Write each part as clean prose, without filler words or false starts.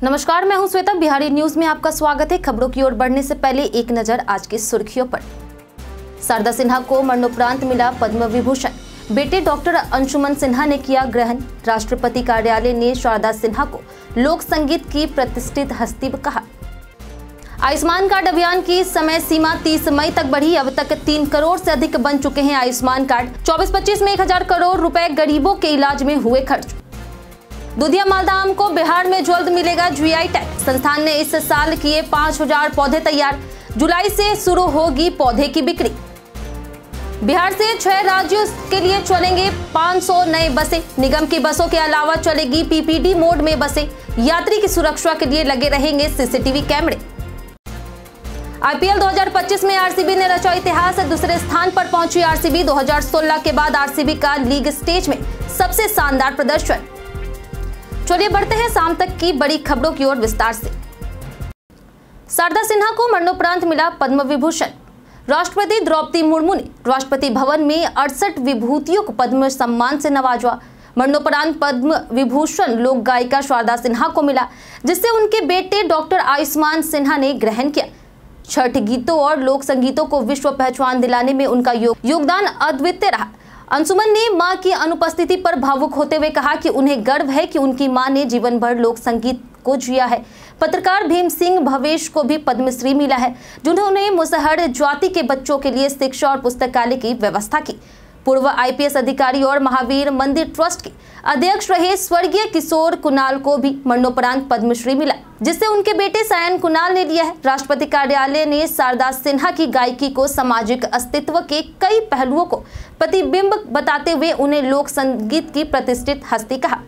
नमस्कार, मैं हूं श्वेता। बिहारी न्यूज में आपका स्वागत है। खबरों की ओर बढ़ने से पहले एक नजर आज की सुर्खियों पर। शारदा सिन्हा को मरणोपरांत मिला पद्म विभूषण। बेटे डॉक्टर अंशुमन सिन्हा ने किया ग्रहण। राष्ट्रपति कार्यालय ने शारदा सिन्हा को लोक संगीत की प्रतिष्ठित हस्ती कहा। आयुष्मान कार्ड अभियान की समय सीमा 30 मई तक बढ़ी। अब तक 3 करोड़ से अधिक बन चुके हैं आयुष्मान कार्ड। 24-25 में 1000 करोड़ रुपए गरीबों के इलाज में हुए खर्च। दुधिया मालदा आम को बिहार में जल्द मिलेगा जीआई टैग। संस्थान ने इस साल किए 5000 पौधे तैयार। जुलाई से शुरू होगी पौधे की बिक्री। बिहार से 6 राज्यों के लिए चलेंगे 500 नए बसें। निगम की बसों के अलावा चलेगी पीपीडी मोड में बसें। यात्री की सुरक्षा के लिए लगे रहेंगे सीसीटीवी कैमरे। आईपीएल 2025 में आरसीबी ने रचा इतिहास। दूसरे स्थान पर पहुंची आरसीबी। 2016 के बाद आरसीबी का लीग स्टेज में सबसे शानदार प्रदर्शन। चलिए बढ़ते हैं शाम तक की बड़ी खबरों की ओर विस्तार से। शारदा सिन्हा को मरणोपरांत मिला पद्म विभूषण। राष्ट्रपति द्रौपदी मुर्मू ने राष्ट्रपति भवन में 68 विभूतियों को पद्म सम्मान से नवाजा। मरणोपरांत पद्म विभूषण लोक गायिका शारदा सिन्हा को मिला, जिससे उनके बेटे डॉक्टर आयुष्मान सिन्हा ने ग्रहण किया। छठ गीतों और लोक संगीतों को विश्व पहचान दिलाने में उनका योगदान अद्वितीय रहा। अंशुमन ने मां की अनुपस्थिति पर भावुक होते हुए कहा कि उन्हें गर्व है कि उनकी मां ने जीवन भर लोक संगीत को जिया है। पत्रकार भीम सिंह भवेश को भी पद्मश्री मिला है, जिन्होंने मुसहर जाति के बच्चों के लिए शिक्षा और पुस्तकालय की व्यवस्था की। पूर्व आईपीएस अधिकारी और महावीर मंदिर ट्रस्ट के अध्यक्ष रहे स्वर्गीय किशोर कुणाल को भी मरणोपरांत पद्मश्री मिला, जिससे उनके बेटे सायन कुणाल ने लिया है। राष्ट्रपति कार्यालय ने शारदा सिन्हा की गायकी को सामाजिक अस्तित्व के कई पहलुओं को प्रतिबिंब बताते हुए उन्हें लोक संगीत की प्रतिष्ठित हस्ती कहा।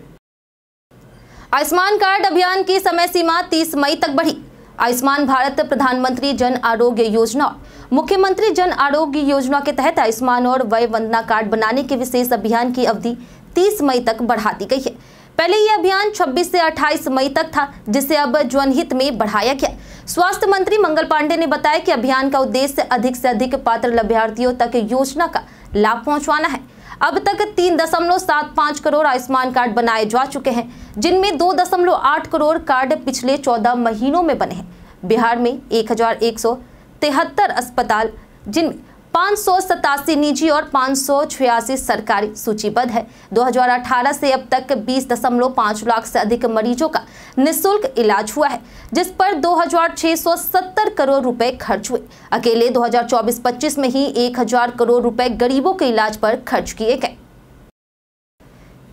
आयुष्मान कार्ड अभियान की समय सीमा 30 मई तक बढ़ी। आयुष्मान भारत प्रधानमंत्री जन आरोग्य योजना और मुख्यमंत्री जन आरोग्य योजना के तहत आयुष्मान और वय वंदना कार्ड बनाने के विशेष अभियान की अवधि 30 मई तक बढ़ा दी गई है। पहले यह अभियान 26 से 28 मई तक था, जिसे अब जनहित में बढ़ाया गया। स्वास्थ्य मंत्री मंगल पांडे ने बताया कि अभियान का उद्देश्य अधिक से अधिक पात्र लाभार्थियों तक योजना का लाभ पहुंचाना है। अब तक 3.75 करोड़ आयुष्मान कार्ड बनाए जा चुके हैं, जिनमें 2.8 करोड़ कार्ड पिछले 14 महीनों में बने हैं। बिहार में 1173 अस्पताल, जिनमें 587 निजी और 586 सरकारी सूचीबद्ध है। 2018 से अब तक 20.5 लाख से अधिक मरीजों का निःशुल्क इलाज हुआ है, जिस पर 2670 करोड़ रुपए खर्च हुए। अकेले 2024-25 में ही 1000 करोड़ रुपए गरीबों के इलाज पर खर्च किए गए।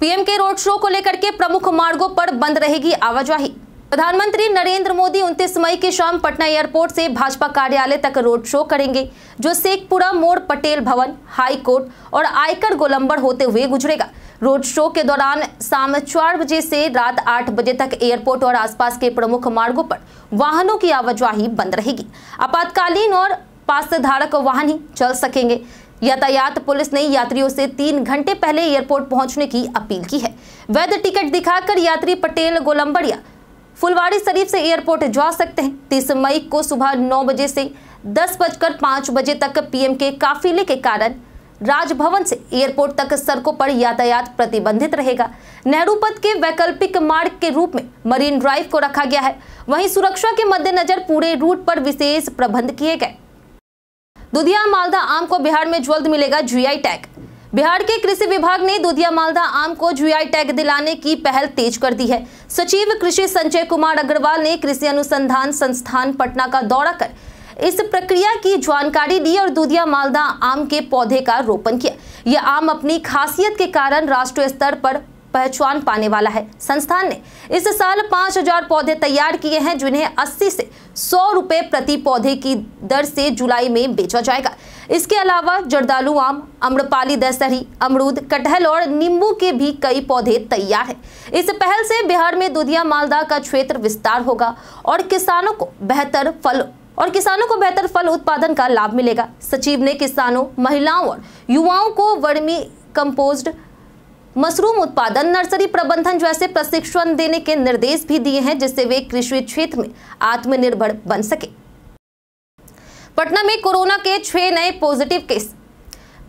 पीएम के रोड शो को लेकर के प्रमुख मार्गों पर बंद रहेगी आवाजाही। प्रधानमंत्री नरेंद्र मोदी 29 मई की शाम पटना एयरपोर्ट से भाजपा कार्यालय तक रोड शो करेंगे, जो शेखपुरा मोड़, पटेल भवन, हाई कोर्ट और आयकर गोलंबर होते हुए गुजरेगा। रोड शो के दौरान शाम 4 बजे से रात 8 बजे तक एयरपोर्ट और आसपास के प्रमुख मार्गों पर वाहनों की आवाजाही बंद रहेगी। आपातकालीन और पास धारक वाहन ही चल सकेंगे। यातायात पुलिस ने यात्रियों से 3 घंटे पहले एयरपोर्ट पहुंचने की अपील की है। वैध टिकट दिखाकर यात्री पटेल गोलंबर या फुलवारी शरीफ से एयरपोर्ट जा सकते हैं। 30 मई को सुबह 9 बजे से 10:05 बजे तक पीएम के काफिले के कारण राजभवन से एयरपोर्ट तक सड़कों पर यातायात प्रतिबंधित रहेगा। नेहरू पथ के वैकल्पिक मार्ग के रूप में मरीन ड्राइव को रखा गया है। वहीं सुरक्षा के मद्देनजर पूरे रूट पर विशेष प्रबंध किए गए। दुधिया मालदा आम को बिहार में जल्द मिलेगा जीआई टैग। बिहार के कृषि विभाग ने दुधिया मालदा आम को जीआई टैग दिलाने की पहल तेज कर दी है। सचिव कृषि संजय कुमार अग्रवाल ने कृषि अनुसंधान संस्थान पटना का दौरा कर इस प्रक्रिया की जानकारी दी और दुधिया मालदा आम के पौधे का रोपण किया। यह आम अपनी खासियत के कारण राष्ट्रीय स्तर पर पहचान पाने वाला है। संस्थान ने इस साल 5000 पौधे तैयार किए हैं, जिन्हें 80 से 100 रुपए प्रति पौधे की दर से जुलाई में बेचा जाएगा। इसके अलावा जर्दालू आम, अम्रपाली दशहरी, अमरूद, कटहल और नींबू के भी कई पौधे तैयार हैं। इस पहल से बिहार में दुधिया मालदा का क्षेत्र विस्तार होगा और किसानों को बेहतर फल उत्पादन का लाभ मिलेगा। सचिव ने किसानों, महिलाओं और युवाओं को वर्मी कंपोस्ट, मशरूम उत्पादन, नर्सरी प्रबंधन जैसे प्रशिक्षण देने के निर्देश भी दिए हैं, जिससे वे कृषि क्षेत्र में आत्मनिर्भर बन सके। पटना में कोरोना के 6 नए पॉजिटिव केस।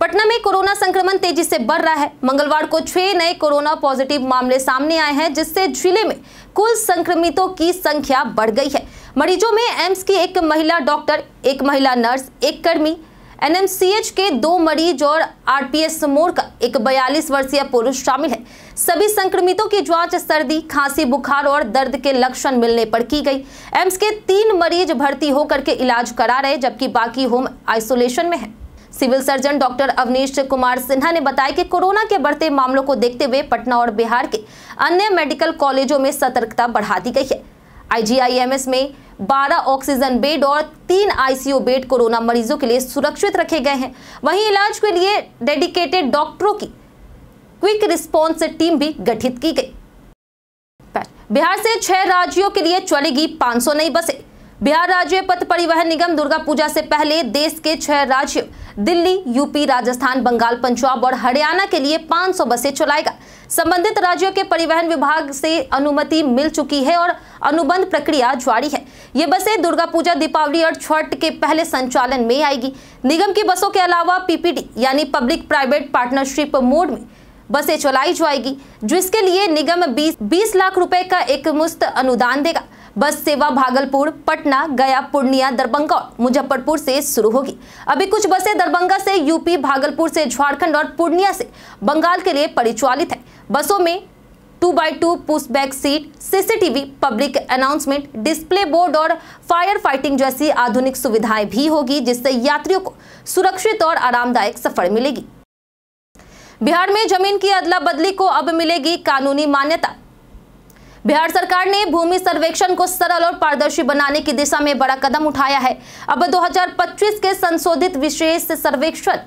पटना में कोरोना संक्रमण तेजी से बढ़ रहा है। मंगलवार को 6 नए कोरोना पॉजिटिव मामले सामने आए हैं, जिससे जिले में कुल संक्रमितों की संख्या बढ़ गई है। मरीजों में एम्स की एक महिला डॉक्टर, एक महिला नर्स, एक कर्मी, एनएमसीएच के 2 मरीज और आरपीएस मोड़ का एक 42 वर्षीय पुरुष शामिल है। सभी संक्रमितों की जांच सर्दी, खांसी, बुखार और दर्द के लक्षण मिलने पर की गई। एम्स के 3 मरीज भर्ती होकर के इलाज करा रहे, जबकि बाकी होम आइसोलेशन में है। Civil surgeon doctor Avnish Kumar Sinha ने बताया कि कोरोना के बढ़ते मामलों को देखते हुए पटना और बिहार के अन्य मेडिकल कॉलेजों में सतर्कता बढ़ा दी गई है। आईजीआईएमएस में 12 ऑक्सीजन बेड और 3 आईसीयू बेड कोरोना मरीजों के लिए सुरक्षित रखे गए हैं। वहीं इलाज के लिए डेडिकेटेड डॉक्टरों की क्विक रिस्पॉन्स टीम भी गठित की गई। बिहार से 6 राज्यों के लिए चलेगी 500 नई बसें। बिहार राज्य पथ परिवहन निगम दुर्गा पूजा से पहले देश के 6 राज्यों दिल्ली, यूपी, राजस्थान, बंगाल, पंजाब और हरियाणा के लिए 500 बसें चलाएगा। संबंधित राज्यों के परिवहन विभाग से अनुमति मिल चुकी है और अनुबंध प्रक्रिया जारी है। ये बसें दुर्गा पूजा, दीपावली और छठ के पहले संचालन में आएगी। निगम की बसों के अलावा पीपीटी यानी पब्लिक प्राइवेट पार्टनरशिप मोड में बसें चलाई जाएगी, जिसके लिए निगम 20 लाख रुपए का एक मुश्त अनुदान देगा। बस सेवा भागलपुर, पटना, गया, पूर्णिया, दरभंगा और मुजफ्फरपुर से शुरू होगी। अभी कुछ बसें दरभंगा से यूपी, भागलपुर से झारखंड और पूर्णिया से बंगाल के लिए परिचालित है। बसों में 2x2 pushback seat, CCTV, public announcement, display board और फायर फाइटिंग जैसी आधुनिक सुविधाएं भी होगी, जिससे यात्रियों को सुरक्षित और आरामदायक सफर मिलेगी। बिहार में जमीन की अदला बदली को अब मिलेगी कानूनी मान्यता। बिहार सरकार ने भूमि सर्वेक्षण को सरल और पारदर्शी बनाने की दिशा में बड़ा कदम उठाया है। अब 2025 के संशोधित विशेष सर्वेक्षण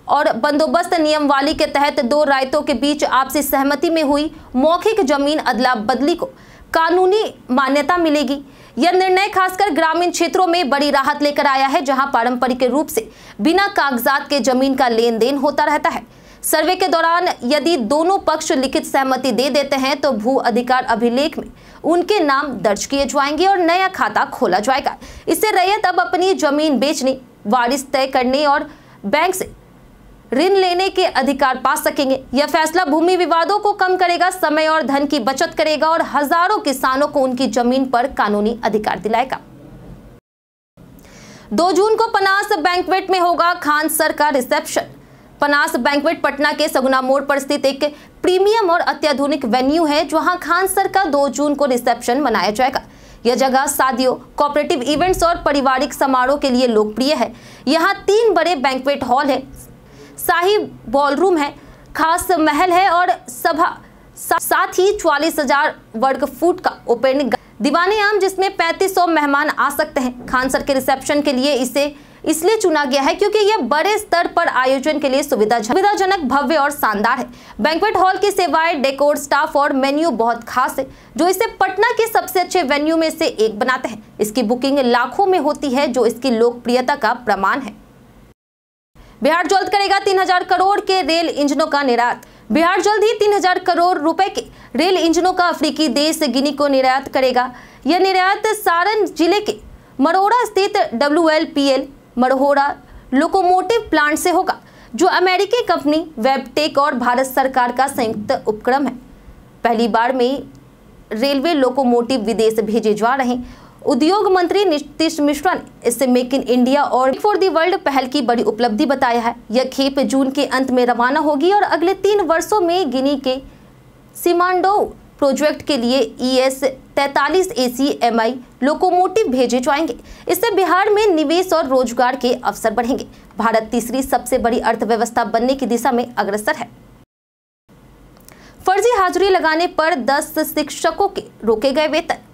और बंदोबस्त नियमावली के तहत 2 रायतों के बीच आपसी सहमति में हुई मौखिक जमीन अदला बदली को कानूनी मान्यता मिलेगी। यह निर्णय खासकर ग्रामीण क्षेत्रों में बड़ी राहत लेकर आया है, जहां पारंपरिक रूप से बिना कागजात के जमीन का लेन देन होता रहता है। सर्वे के दौरान यदि दोनों पक्ष लिखित सहमति दे देते हैं तो भू अधिकार अभिलेख में उनके नाम दर्ज किए जाएंगे और नया खाता खोला जाएगा। इससे रैयत अब अपनी जमीन बेचने, वारिस तय करने और बैंक से ऋण लेने के अधिकार पा सकेंगे। यह फैसला भूमि विवादों को कम करेगा, समय और धन की बचत करेगा और हजारों किसानों को उनकी जमीन पर कानूनी अधिकार दिलाएगा। 2 जून को पनास बैंक्वेट में होगा खान सर का रिसेप्शन। पनास बैंक्वेट पटना के सगुना मोड़ पर स्थित एक प्रीमियम और अत्याधुनिक वेन्यू है, जहां खान सर का 2 जून को रिसेप्शन मनाया जाएगा। यह जगह शादियों, कोऑपरेटिव इवेंट्स और पारिवारिक समारोह के लिए लोकप्रिय है। यहाँ 3 बड़े बैंक्वेट हॉल है, शाही बॉलरूम है, खास महल है और सभा, साथ ही 44,000 वर्ग फुट का ओपन दीवाने आम, जिसमें 3500 मेहमान आ सकते हैं। खान सर के रिसेप्शन के लिए इसे इसलिए चुना गया है क्योंकि यह बड़े स्तर पर आयोजन के लिए सुविधाजनक, भव्य और शानदार है। बैंक्वेट हॉल की सेवाएं, डेकोर, स्टाफ और मेन्यू बहुत खास है, जो इसे पटना के सबसे अच्छे वेन्यू में से एक बनाते हैं। इसकी बुकिंग लाखों में होती है, जो इसकी लोकप्रियता का प्रमाण है। बिहार जल्द करेगा 3000 करोड़ के रेल इंजनों का निर्यात। बिहार जल्द ही 3000 करोड़ रुपए के रेल इंजनों का अफ्रीकी देश गिनी को निर्यात करेगा। यह निर्यात सारण जिले के मरोड़ा स्थित WLPL मरोड़ा लोकोमोटिव प्लांट से होगा, जो अमेरिकी कंपनी वेबटेक और भारत सरकार का संयुक्त उपक्रम है। पहली बार में रेलवे लोकोमोटिव विदेश भेजे जा रहे हैं। उद्योग मंत्री नीतीश मिश्रा ने इसे मेक इन इंडिया और फॉर द वर्ल्ड पहल की बड़ी उपलब्धि बताया है। यह खेप जून के अंत में रवाना होगी और अगले 3 वर्षों में गिनी के सिमांडो प्रोजेक्ट के लिए ES 43 ACMI लोकोमोटिव भेजे जाएंगे। इससे बिहार में निवेश और रोजगार के अवसर बढ़ेंगे। भारत तीसरी सबसे बड़ी अर्थव्यवस्था बनने की दिशा में अग्रसर है। फर्जी हाजिरी लगाने पर 10 शिक्षकों के रोके गए वेतन।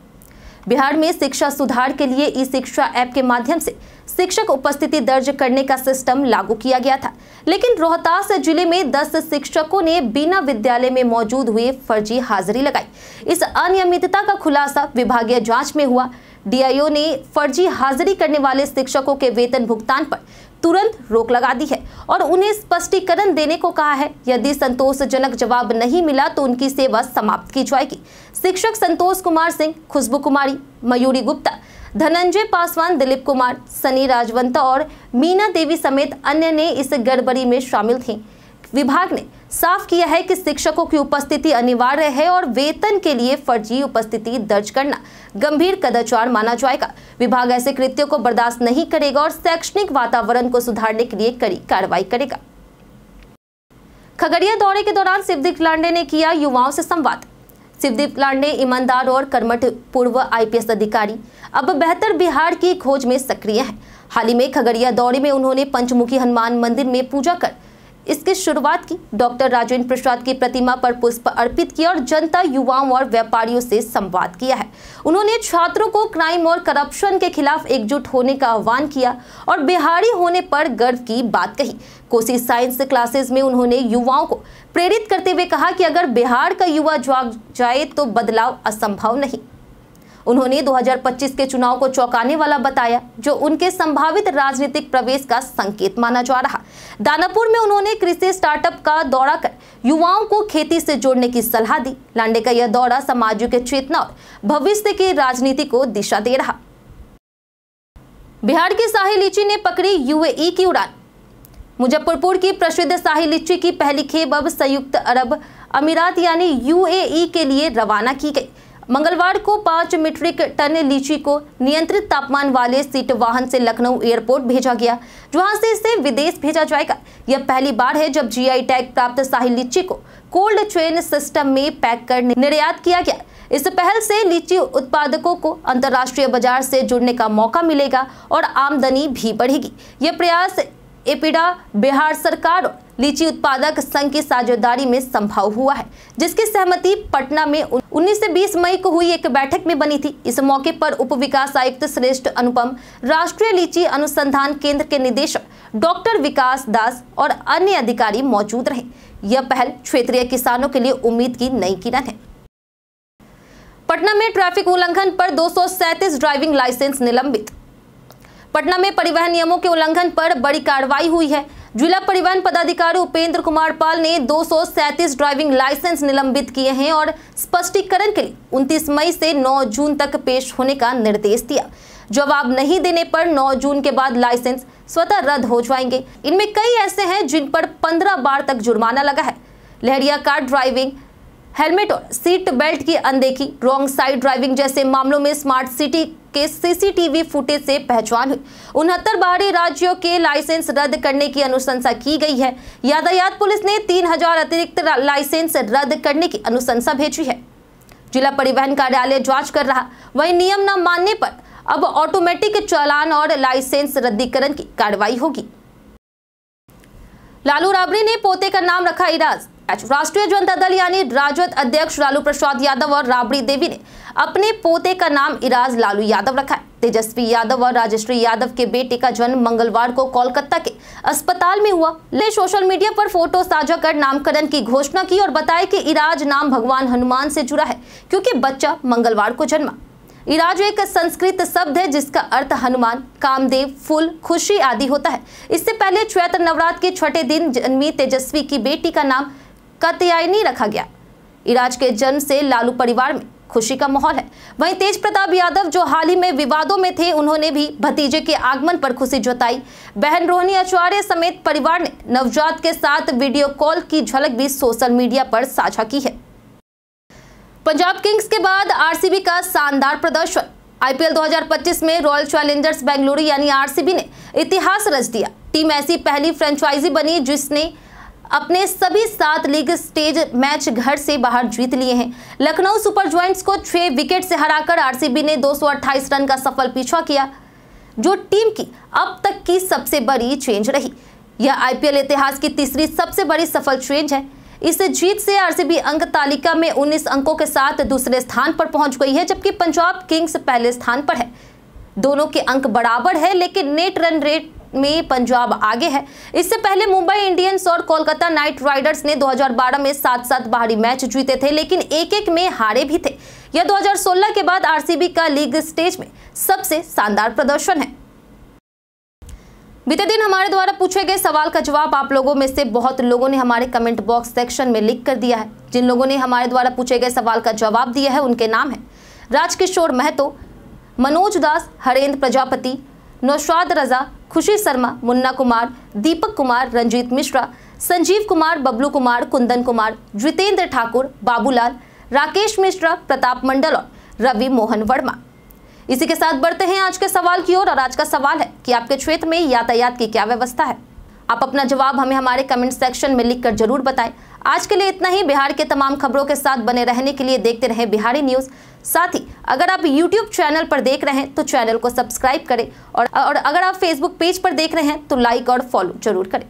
बिहार में शिक्षा सुधार के लिए ई शिक्षा ऐप के माध्यम से शिक्षक उपस्थिति दर्ज करने का सिस्टम लागू किया गया था, लेकिन रोहतास जिले में 10 शिक्षकों ने बिना विद्यालय में मौजूद हुए फर्जी हाजिरी लगाई। इस अनियमितता का खुलासा विभागीय जांच में हुआ। DIO ने फर्जी हाजिरी करने वाले शिक्षकों के वेतन भुगतान पर तुरंत रोक लगा दी है और उन्हें स्पष्टीकरण देने को कहा है। यदि संतोषजनक जवाब नहीं मिला तो उनकी सेवा समाप्त की जाएगी। शिक्षक संतोष कुमार सिंह, खुशबू कुमारी, मयूरी गुप्ता, धनंजय पासवान, दिलीप कुमार, सनी राजवंत और मीना देवी समेत अन्य ने इस गड़बड़ी में शामिल थे। विभाग ने साफ किया है कि शिक्षकों की उपस्थिति अनिवार्य है और वेतन के लिए फर्जी उपस्थिति दर्ज करना गंभीर कदाचार माना जाएगा। विभाग ऐसे कृत्यों को बर्दाश्त नहीं करेगा और शैक्षणिक वातावरण को सुधारने के लिए कड़ी कार्रवाई करेगा। खगड़िया दौरे के दौरान शिवदीप लांडे ने किया युवाओं से संवाद। शिवदीप लांडे ईमानदार और कर्मठ पूर्व IPS अधिकारी अब बेहतर बिहार की खोज में सक्रिय हैं। हाल ही में खगड़िया दौरे में उन्होंने पंचमुखी हनुमान मंदिर में पूजा कर इसकी शुरुआत की। डॉक्टर राजेंद्र प्रसाद की प्रतिमा पर पुष्प अर्पित किया और जनता, युवाओं और व्यापारियों से संवाद किया है। उन्होंने छात्रों को क्राइम और करप्शन के खिलाफ एकजुट होने का आह्वान किया और बिहारी होने पर गर्व की बात कही। कोसी साइंस क्लासेस में उन्होंने युवाओं को प्रेरित करते हुए कहा कि अगर बिहार का युवा जाग जाए तो बदलाव असंभव नहीं। उन्होंने 2025 के चुनाव को चौंकाने वाला बताया, जो उनके संभावित राजनीतिक प्रवेश का संकेत माना जा रहा। दानापुर में उन्होंने कृषि स्टार्टअप का दौरा कर युवाओं को खेती से जोड़ने की सलाह दी। लांडे का यह दौरा समाजों के चेतना और भविष्य की राजनीति को दिशा दे रहा। बिहार की शाही लीची ने पकड़ी UAE की उड़ान। मुजफ्फरपुर की प्रसिद्ध शाही लीची की पहली खेप अब संयुक्त अरब अमीरात यानी UAE के लिए रवाना की गई। मंगलवार को 5 मीट्रिक टन लीची को नियंत्रित तापमान वाले सीट वाहन से लखनऊ एयरपोर्ट भेजा गया, जहां से इसे विदेश भेजा जाएगा। यह पहली बार है जब GI टैग प्राप्त शाही लीची को कोल्ड चेन सिस्टम में पैक कर निर्यात किया गया। इस पहल से लीची उत्पादकों को अंतर्राष्ट्रीय बाजार से जुड़ने का मौका मिलेगा और आमदनी भी बढ़ेगी। यह प्रयास एपिडा, बिहार सरकार और लीची उत्पादक संघ की साझेदारी में संभव हुआ है, जिसकी सहमति पटना में 19 से 20 मई को हुई एक बैठक में बनी थी। इस मौके पर उप विकास आयुक्त श्रेष्ठ अनुपम, राष्ट्रीय लीची अनुसंधान केंद्र के निदेशक डॉक्टर विकास दास और अन्य अधिकारी मौजूद रहे। यह पहल क्षेत्रीय किसानों के लिए उम्मीद की नई किरण है। पटना में ट्रैफिक उल्लंघन पर 237 ड्राइविंग लाइसेंस निलंबित। पटना में परिवहन नियमों के उल्लंघन पर बड़ी कार्रवाई हुई है। जिला परिवहन पदाधिकारी उपेंद्र कुमार पाल ने 237 ड्राइविंग लाइसेंस निलंबित किए हैं और स्पष्टीकरण के लिए 29 मई से 9 जून तक पेश होने का निर्देश दिया। जवाब नहीं देने पर 9 जून के बाद लाइसेंस स्वतः रद्द हो जाएंगे। इनमें कई ऐसे हैं जिन पर 15 बार तक जुर्माना लगा है। लहरिया कार ड्राइविंग, हेलमेट और सीट बेल्ट की अनदेखी, रॉन्ग साइड ड्राइविंग जैसे मामलों में स्मार्ट सिटी के CCTV फुटेज से पहचान हुई। 69 बाहरी राज्यों के लाइसेंस रद्द करने की अनुशंसा की गई है। यातायात पुलिस ने 3000 अतिरिक्त लाइसेंस रद्द करने की अनुशंसा भेजी है। जिला परिवहन कार्यालय जांच कर रहा। वहीं नियम न मानने पर अब ऑटोमेटिक चालान और लाइसेंस रद्दीकरण की कार्रवाई होगी। लालू राबड़ी ने पोते का नाम रखा इराज। राष्ट्रीय जनता दल यानी राजद अध्यक्ष लालू प्रसाद यादव और राबड़ी देवी ने अपने पोते का नाम इराज लालू यादव रखा है। तेजस्वी यादव और राजश्री यादव के बेटे का जन्म मंगलवार को कोलकाता के अस्पताल में हुआ। ले सोशल मीडिया पर फोटो साझा कर नामकरण की घोषणा की और बताया कि इराज नाम भगवान हनुमान से जुड़ा है, क्योंकि बच्चा मंगलवार को जन्मा। इराज एक संस्कृत शब्द है जिसका अर्थ हनुमान, कामदेव, फूल, खुशी आदि होता है। इससे पहले चैत्र नवरात्र के छठे दिन जन्मी तेजस्वी की बेटी का नाम कात्यायनी रखा गया। इराज के जन्म से लालू परिवार में खुशी का माहौल है। वहीं तेज प्रताप यादव, जो हाल ही में विवादों में थे, उन्होंने भी भतीजे के आगमन पर खुशी जताई। बहन रोहिणी आचार्य समेत परिवार ने नवजात के साथ वीडियो कॉल की झलक भी सोशल मीडिया पर साझा की है। पंजाब किंग्स के बाद RCB का शानदार प्रदर्शन। IPL 2025 में रॉयल चैलेंजर्स बेंगलुरु यानी RCB ने इतिहास रच दिया। टीम ऐसी पहली फ्रेंचाइजी बनी जिसने अपने सभी 7 लीग स्टेज मैच घर से बाहर जीत लिए हैं। लखनऊ सुपर जायंट्स को 6 विकेट से हराकर RCB ने 228 रन का सफल पीछा किया, जो टीम की अब तक की सबसे बड़ी चेंज रही। यह IPL इतिहास की तीसरी सबसे बड़ी सफल चेंज है। इस जीत से RCB अंक तालिका में 19 अंकों के साथ दूसरे स्थान पर पहुंच गई है, जबकि पंजाब किंग्स पहले स्थान पर है। दोनों के अंक बराबर है, लेकिन नेट रन रेट में पंजाब आगे है। इससे पहले मुंबई इंडियंस और कोलकाता नाइट राइडर्स ने 2012 में 7-7 बाहरी मैच जीते थे, लेकिन 1-1 में हारे भी थे। यह 2016 के बाद RCB का लीग स्टेज में सबसे शानदार प्रदर्शन है। बीते दिन हमारे द्वारा पूछे गए सवाल का जवाब आप लोगों में से बहुत लोगों ने हमारे कमेंट बॉक्स सेक्शन में लिख कर दिया है। जिन लोगों ने हमारे द्वारा पूछे गए सवाल का जवाब दिया है उनके नाम है राजकिशोर महतो, मनोज दास, हरेंद्र प्रजापति, नौशाद रजा, खुशी शर्मा, मुन्ना कुमार, दीपक कुमार, रंजीत मिश्रा, संजीव कुमार, बबलू कुमार, कुंदन कुमार, जितेंद्र ठाकुर, बाबूलाल, राकेश मिश्रा, प्रताप मंडल और रवि मोहन वर्मा। इसी के साथ बढ़ते हैं आज के सवाल की ओर और आज का सवाल है कि आपके क्षेत्र में यातायात की क्या व्यवस्था है। आप अपना जवाब हमें हमारे कमेंट सेक्शन में लिखकर जरूर बताएं। आज के लिए इतना ही। बिहार के तमाम खबरों के साथ बने रहने के लिए देखते रहें बिहारी न्यूज। साथ ही अगर आप YouTube चैनल पर देख रहे हैं तो चैनल को सब्सक्राइब करें और अगर आप Facebook पेज पर देख रहे हैं तो लाइक और फॉलो जरूर करें।